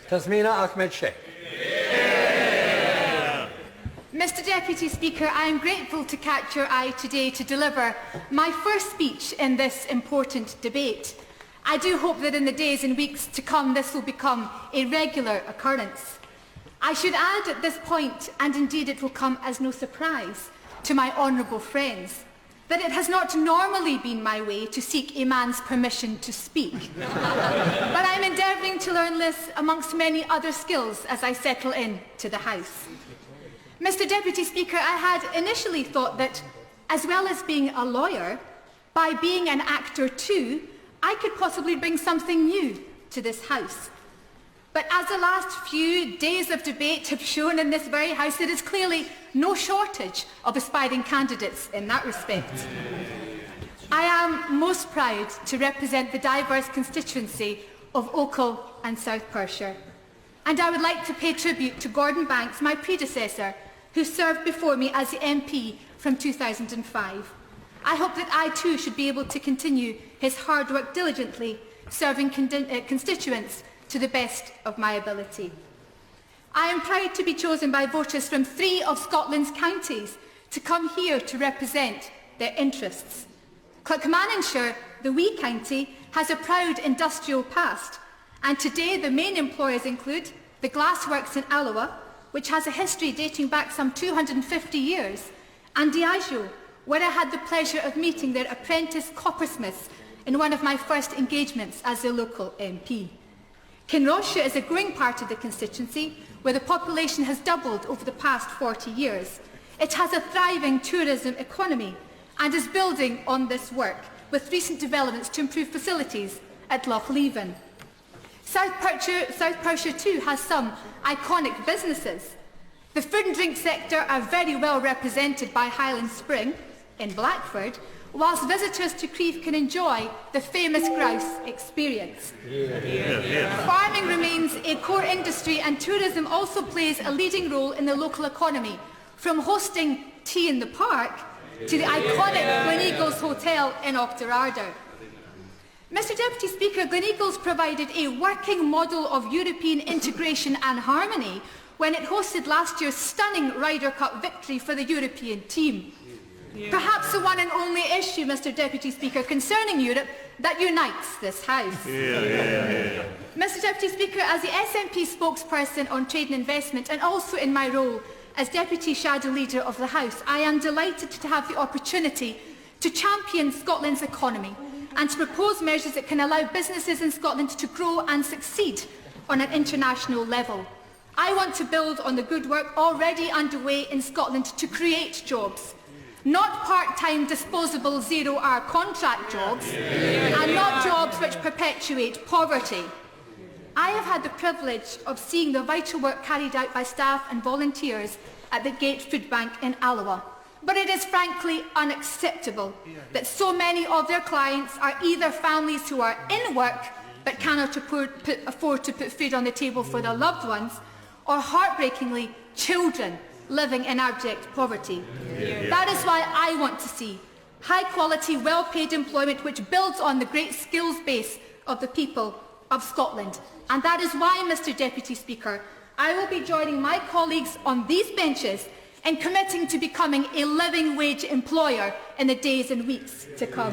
Tasmina Ahmed-Sheikh. Mr Deputy Speaker, I am grateful to catch your eye today to deliver my first speech in this important debate. I do hope that in the days and weeks to come this will become a regular occurrence. I should add at this point, and indeed it will come as no surprise to my honourable friends, that it has not normally been my way to seek a man's permission to speak. But I am endeavouring to learn this amongst many other skills as I settle in to the House. Mr Deputy Speaker, I had initially thought that, as well as being a lawyer, by being an actor too, I could possibly bring something new to this House. But as the last few days of debate have shown in this very House, there is clearly no shortage of aspiring candidates in that respect. I am most proud to represent the diverse constituency of Ochil and South Perthshire. And I would like to pay tribute to Gordon Banks, my predecessor, who served before me as the MP from 2005. I hope that I too should be able to continue his hard work diligently, serving constituents to the best of my ability. I am proud to be chosen by voters from 3 of Scotland's counties to come here to represent their interests. Clackmannanshire, the wee county, has a proud industrial past, and today the main employers include the Glassworks in Alloa, which has a history dating back some 250 years, and Diageo, where I had the pleasure of meeting their apprentice coppersmiths in one of my first engagements as a local MP. Kinrossshire is a growing part of the constituency, where the population has doubled over the past 40 years. It has a thriving tourism economy and is building on this work with recent developments to improve facilities at Loch Leven. South Perthshire too has some iconic businesses. The food and drink sector are very well represented by Highland Spring in Blackford, whilst visitors to Crieff can enjoy the famous grouse experience. Farming remains a core industry, and tourism also plays a leading role in the local economy, from hosting tea in the park to the iconic Gleneagles Hotel in Auchterarder. Mr Deputy Speaker, Gleneagles provided a working model of European integration and harmony when it hosted last year's stunning Ryder Cup victory for the European team. Perhaps the one and only issue, Mr Deputy Speaker, concerning Europe that unites this House. Mr Deputy Speaker, as the SNP spokesperson on trade and investment, and also in my role as Deputy Shadow Leader of the House, I am delighted to have the opportunity to champion Scotland's economy and to propose measures that can allow businesses in Scotland to grow and succeed on an international level. I want to build on the good work already underway in Scotland to create jobs. Not part-time, disposable, zero-hour contract jobs, and not jobs which perpetuate poverty. I have had the privilege of seeing the vital work carried out by staff and volunteers at the Gate Food Bank in Alloa. But it is frankly unacceptable that so many of their clients are either families who are in work but cannot afford to put food on the table for their loved ones, or heartbreakingly, children living in abject poverty. That is why I want to see high-quality, well-paid employment which builds on the great skills base of the people of Scotland. And that is why, Mr Deputy Speaker, I will be joining my colleagues on these benches in committing to becoming a living wage employer in the days and weeks to come.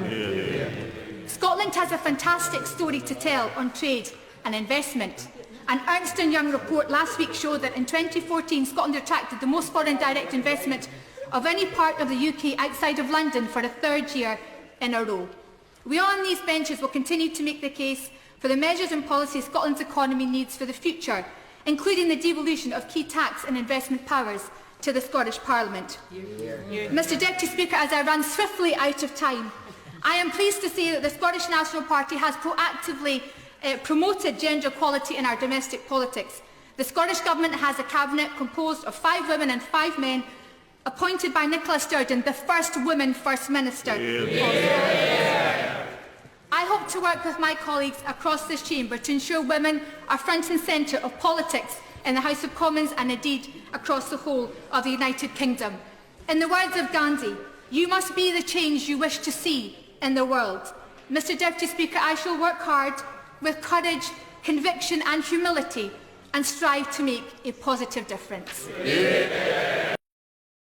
Scotland has a fantastic story to tell on trade and investment. An Ernst & Young report last week showed that in 2014 Scotland attracted the most foreign direct investment of any part of the UK outside of London for a third year in a row. We on these benches will continue to make the case for the measures and policies Scotland's economy needs for the future, including the devolution of key tax and investment powers to the Scottish Parliament. Mr Deputy Speaker, as I run swiftly out of time, I am pleased to say that the Scottish National Party has proactively promoted gender equality in our domestic politics. The Scottish Government has a cabinet composed of 5 women and 5 men, appointed by Nicola Sturgeon, the first woman First Minister. I hope to work with my colleagues across this chamber to ensure women are front and centre of politics in the House of Commons and indeed across the whole of the United Kingdom. In the words of Gandhi, you must be the change you wish to see in the world. Mr Deputy Speaker, I shall work hard with courage, conviction and humility and strive to make a positive difference.